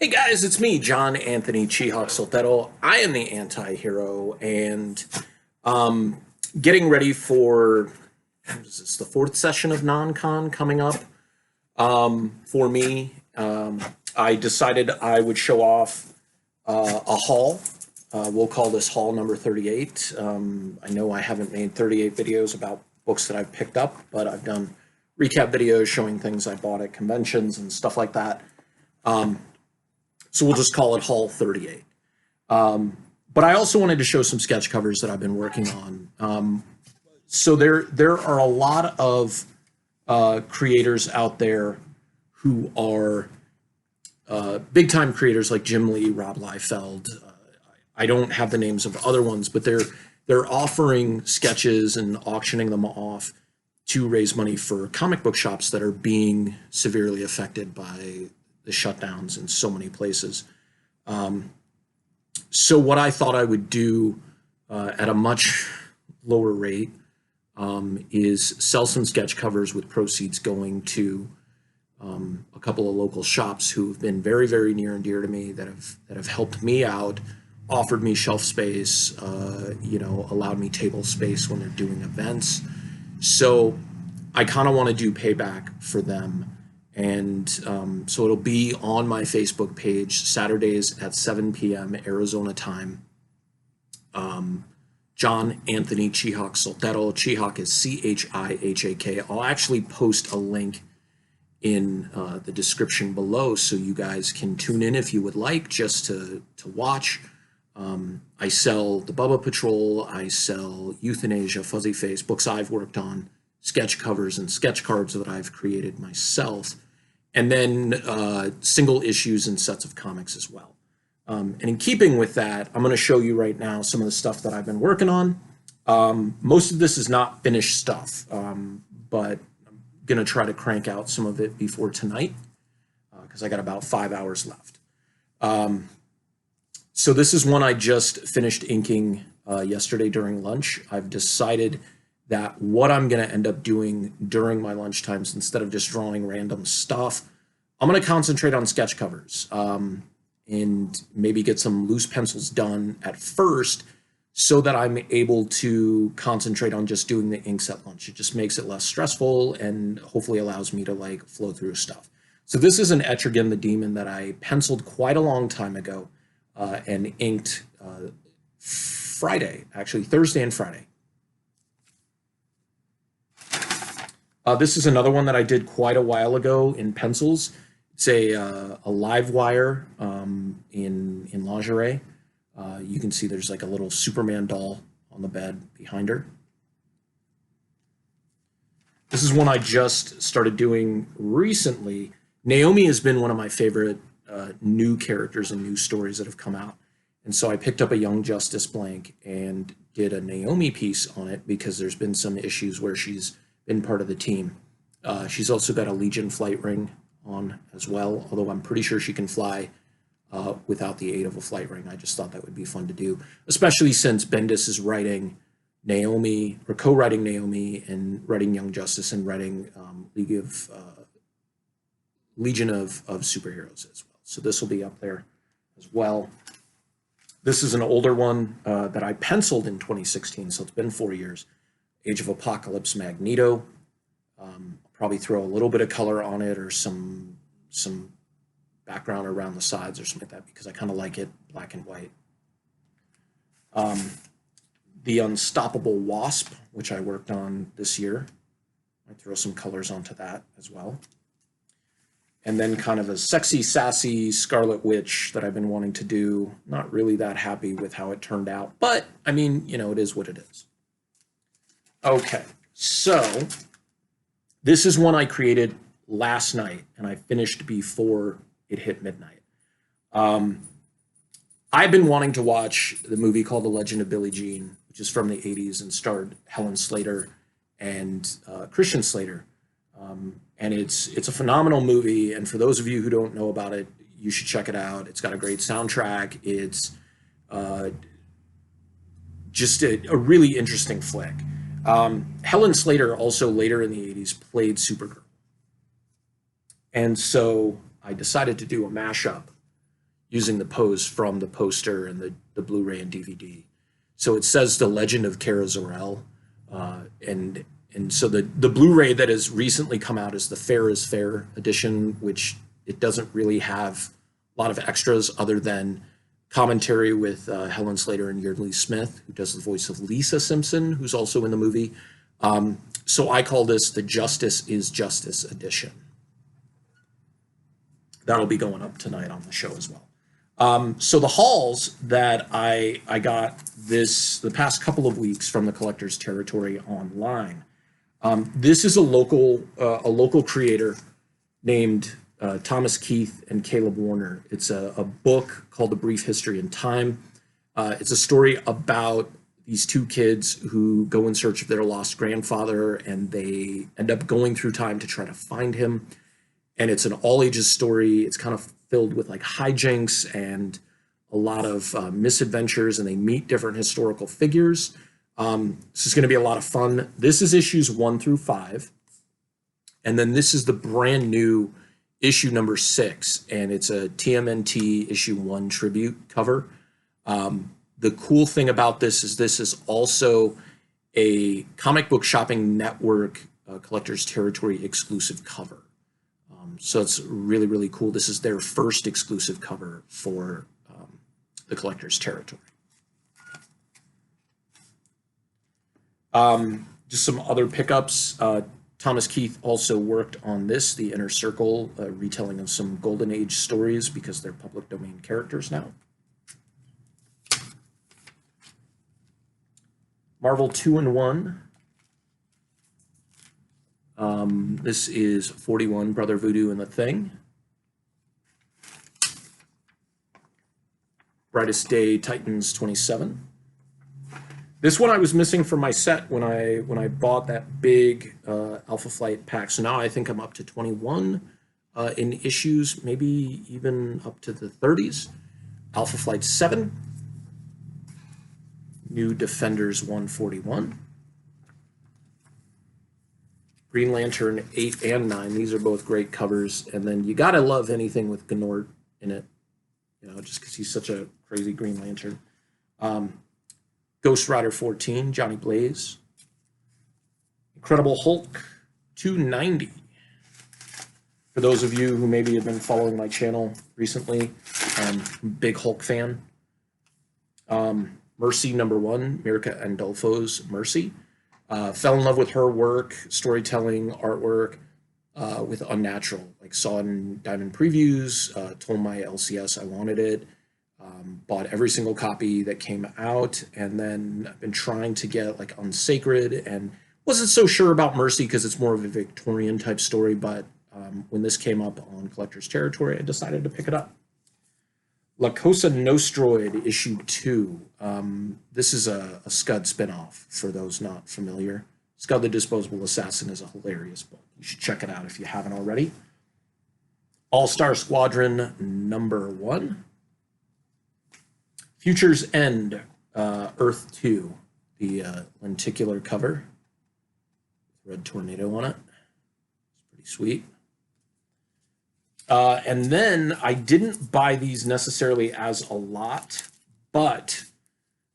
Hey guys, it's me, John Anthony Chihawk Soltero. I am the anti-hero and um, getting ready for what is this, the fourth session of non-con coming up for me. I decided I would show off a haul. We'll call this haul number 38. I know I haven't made 38 videos about books that I've picked up, but I've done recap videos showing things I bought at conventions and stuff like that. So we'll just call it Haul 38. But I also wanted to show some sketch covers that I've been working on. So there are a lot of creators out there who are big time creators like Jim Lee, Rob Liefeld. I don't have the names of other ones, but they're offering sketches and auctioning them off to raise money for comic book shops that are being severely affected by the shutdowns in so many places. So what I thought I would do at a much lower rate is sell some sketch covers with proceeds going to a couple of local shops who have been very, very near and dear to me that have helped me out, offered me shelf space, allowed me table space when they're doing events. So I kind of want to do payback for them. And so it'll be on my Facebook page Saturdays at 7 p.m. Arizona time. John Anthony Chihawk Soltero. Chihawk is Chihak. I'll actually post a link in the description below so you guys can tune in if you would like just to watch. I sell the Bubba Patrol. I sell Euthanasia, Fuzzy Face, books I've worked on, sketch covers and sketch cards that I've created myself, and then single issues and sets of comics as well. And in keeping with that, I'm going to show you right now some of the stuff that I've been working on. Most of this is not finished stuff, but I'm going to try to crank out some of it before tonight because I got about 5 hours left. So this is one I just finished inking yesterday during lunch. I've decided that what I'm going to end up doing during my lunch times, instead of just drawing random stuff, I'm going to concentrate on sketch covers and maybe get some loose pencils done at first so that I'm able to concentrate on just doing the inks at lunch. It just makes it less stressful and hopefully allows me to like flow through stuff. So this is an Etrigan the Demon that I penciled quite a long time ago and inked Friday, actually Thursday and Friday. This is another one that I did quite a while ago in pencils. It's a live wire in lingerie. You can see there's like a little Superman doll on the bed behind her. This is one I just started doing recently. Naomi has been one of my favorite new characters and new stories that have come out. And so I picked up a Young Justice blank and did a Naomi piece on it because there's been some issues where she's been part of the team. She's also got a Legion flight ring on as well, although I'm pretty sure she can fly without the aid of a flight ring. I just thought that would be fun to do, especially since Bendis is writing Naomi, or co-writing Naomi, and writing Young Justice, and writing Legion of Superheroes as well. So this will be up there as well. This is an older one that I penciled in 2016, so it's been 4 years. Age of Apocalypse Magneto. I'll probably throw a little bit of color on it or some background around the sides or something like that because I kind of like it black and white. The Unstoppable Wasp, which I worked on this year. I throw some colors onto that as well. And then kind of a sexy, sassy Scarlet Witch that I've been wanting to do. Not really that happy with how it turned out, but I mean, it is what it is. Okay, so this is one I created last night and I finished before it hit midnight. I've been wanting to watch the movie called The Legend of Billie Jean, which is from the 80s and starred Helen Slater and Christian Slater. And it's a phenomenal movie. And for those of you who don't know about it, you should check it out. It's got a great soundtrack. It's just a really interesting flick. Helen Slater also later in the 80s played Supergirl. And so I decided to do a mashup using the pose from the poster and the Blu-ray and DVD. So it says The Legend of Kara Zor-El, and so the Blu-ray that has recently come out is the Fair is Fair edition, which it doesn't really have a lot of extras other than commentary with Helen Slater and Yeardley Smith, who does the voice of Lisa Simpson, who's also in the movie. So I call this the Justice is Justice edition. That'll be going up tonight on the show as well. So the hauls that I got the past couple of weeks from the Collector's Territory online. This is a local creator named Thomas Keith and Caleb Warner. It's a book called A Brief History in Time. It's a story about these two kids who go in search of their lost grandfather, and they end up going through time to try to find him. And it's an all ages story. It's kind of filled with like hijinks and a lot of misadventures, and they meet different historical figures. This is going to be a lot of fun. This is issues 1 through 5. And then this is the brand new issue number 6, and it's a TMNT issue 1 tribute cover. The cool thing about this is also a Comic Book Shopping Network Collector's Territory exclusive cover. So it's really, really cool. This is their first exclusive cover for the Collector's Territory. Just some other pickups. Thomas Keith also worked on this, The Inner Circle, retelling of some Golden Age stories because they're public domain characters now. Marvel 2-in-1. This is 41, Brother Voodoo and the Thing. Brightest Day Titans 27. This one I was missing from my set when I bought that big Alpha Flight pack. So now I think I'm up to 21 in issues, maybe even up to the 30s. Alpha Flight 7. New Defenders 141. Green Lantern 8 and 9. These are both great covers. And then you gotta love anything with Gnort in it, just because he's such a crazy Green Lantern. Ghost Rider 14, Johnny Blaze. Incredible Hulk 290. For those of you who maybe have been following my channel recently, big Hulk fan. Mercy #1, Mirka Andolfo's Mercy. Fell in love with her work, storytelling, artwork, with Unnatural. Like saw it in Diamond Previews, told my LCS I wanted it. Bought every single copy that came out, and then I've been trying to get like Unsacred, and wasn't so sure about Mercy because it's more of a Victorian type story, but when this came up on Collector's Territory, I decided to pick it up. La Cosa Nostroid issue 2. This is a Scud spinoff for those not familiar. Scud the Disposable Assassin is a hilarious book. You should check it out if you haven't already. All-Star Squadron #1. Future's End, Earth 2, the lenticular cover. Red tornado on it. It's pretty sweet. And then I didn't buy these necessarily as a lot, but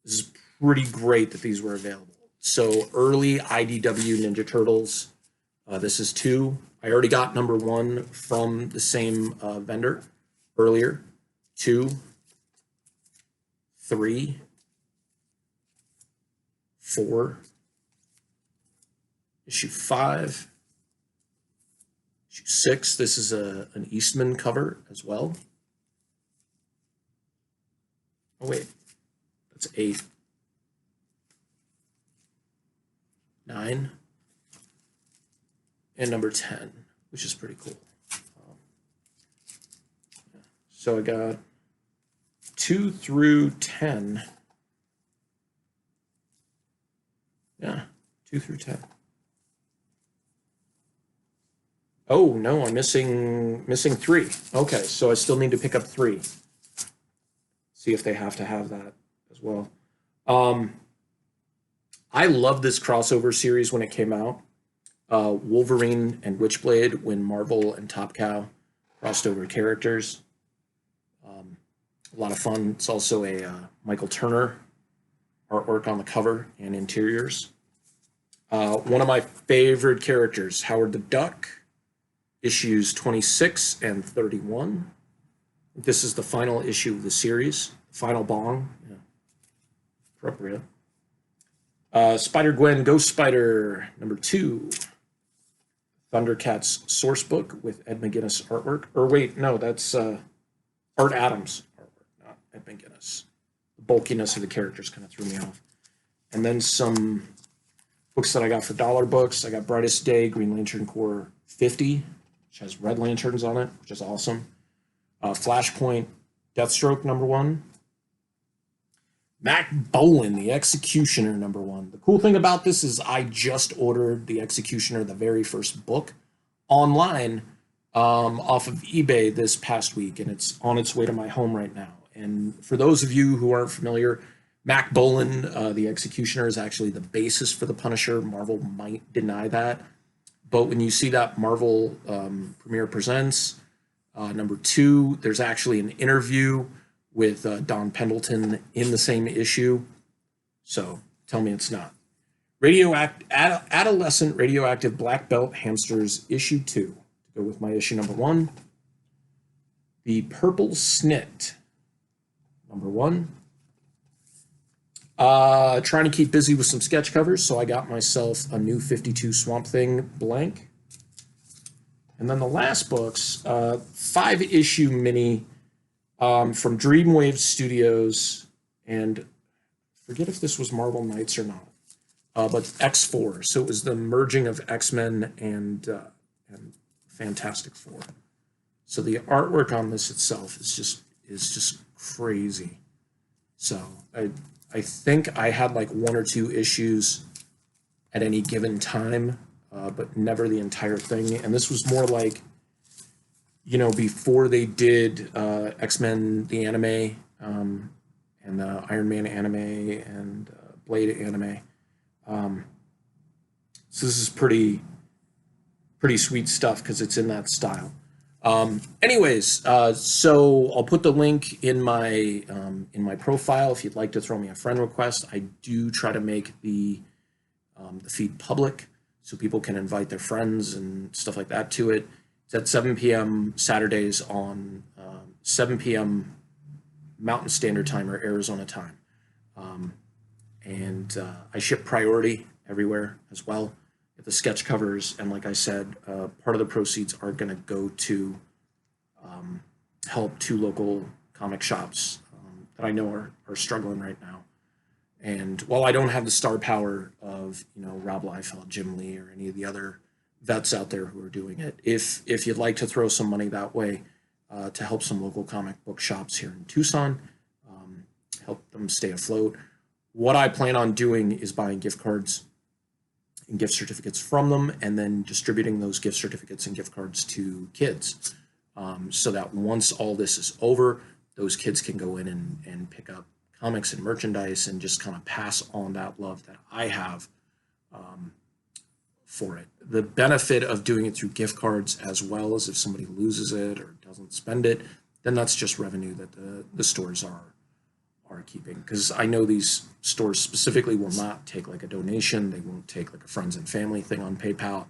this is pretty great that these were available. So early IDW Ninja Turtles. This is 2. I already got #1 from the same vendor earlier. 2, 3, 4, issue 5, issue 6. This is an Eastman cover as well. Oh wait, that's 8, 9, and #10, which is pretty cool. So I got 2 through 10. Yeah, 2 through 10. Oh no, I'm missing 3. Okay, so I still need to pick up 3. See if they have to have that as well. I love this crossover series when it came out. Wolverine and Witchblade, when Marvel and Top Cow crossed over characters. a lot of fun. It's also a Michael Turner artwork on the cover and interiors. One of my favorite characters, Howard the Duck, issues 26 and 31. This is the final issue of the series, final bong. Yeah. Appropriate. Spider-Gwen, Ghost Spider, #2. Thundercats source book with Ed McGuinness artwork. Or wait, no, that's Art Adams artwork, not Ed McGuinness. The bulkiness of the characters kind of threw me off. And then some books that I got for dollar books. I got Brightest Day, Green Lantern Corps 50, which has red lanterns on it, which is awesome. Flashpoint, Deathstroke #1. Mac Bolan, The Executioner #1. The cool thing about this is I just ordered The Executioner, the very first book, online off of eBay this past week, and it's on its way to my home right now. And for those of you who aren't familiar, Mac Bolan, The Executioner, is actually the basis for the Punisher. Marvel might deny that, but when you see that Marvel Premiere Presents #2, there's actually an interview with Don Pendleton in the same issue. So tell me it's not. Adolescent Radioactive Black Belt Hamsters issue 2. To go with my issue #1. The Purple Snit #1. Trying to keep busy with some sketch covers, so I got myself a new 52 Swamp Thing blank. And then the last books, 5-issue mini from Dreamwave Studios, and forget if this was Marvel Knights or not, but X4. So it was the merging of X-Men and Fantastic Four. So the artwork on this itself is just crazy. So I think I had like 1 or 2 issues at any given time, but never the entire thing. And this was more like, you know, before they did X-Men, the anime, and the Iron Man anime and Blade anime. So this is pretty sweet stuff because it's in that style. Anyways, so I'll put the link in my profile if you'd like to throw me a friend request. I do try to make the feed public so people can invite their friends and stuff like that to it. It's at 7 p.m. Saturdays on 7 p.m. Mountain Standard Time or Arizona time. And I ship priority everywhere as well. The sketch covers, and like I said, part of the proceeds are going to go to help 2 local comic shops that I know are struggling right now. And while I don't have the star power of, you know, Rob Liefeld, Jim Lee, or any of the other vets out there who are doing it, if you'd like to throw some money that way to help some local comic book shops here in Tucson, help them stay afloat, what I plan on doing is buying gift cards and gift certificates from them, and then distributing those gift certificates and gift cards to kids, so that once all this is over, those kids can go in and pick up comics and merchandise and just kind of pass on that love that I have for it. The benefit of doing it through gift cards, as well as if somebody loses it or doesn't spend it, then that's just revenue that the stores are keeping, because I know these stores specifically will not take like a donation. They won't take like a friends and family thing on PayPal.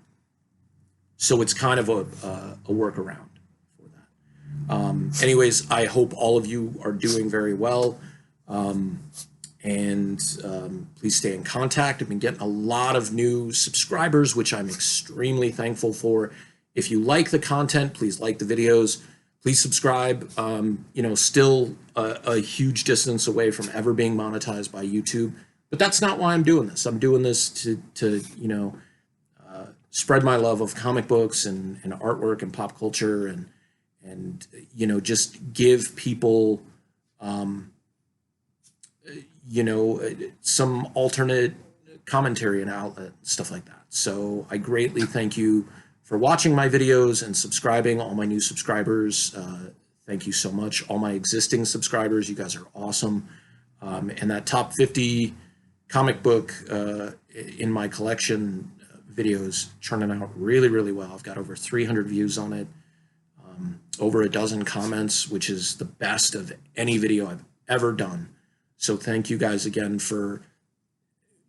So it's kind of a workaround for that. Anyways, I hope all of you are doing very well. Please stay in contact. I've been getting a lot of new subscribers, which I'm extremely thankful for. If you like the content, please like the videos. Please subscribe. You know, still a huge distance away from ever being monetized by YouTube, but that's not why I'm doing this. I'm doing this to you know, spread my love of comic books and artwork and pop culture, and you know, just give people you know, some alternate commentary and outlet, stuff like that. So I greatly thank you for watching my videos and subscribing. All my new subscribers, thank you so much. All my existing subscribers, you guys are awesome. And that top 50 comic book in my collection videos churning out really, really well. I've got over 300 views on it. over a dozen comments, which is the best of any video I've ever done. So thank you guys again for,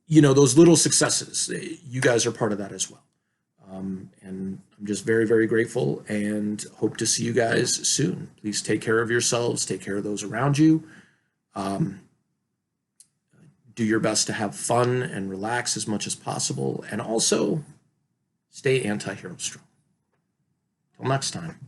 those little successes. You guys are part of that as well. And I'm just very, very grateful and hope to see you guys soon. Please take care of yourselves, take care of those around you. Do your best to have fun and relax as much as possible, and also stay anti-hero strong. Till next time.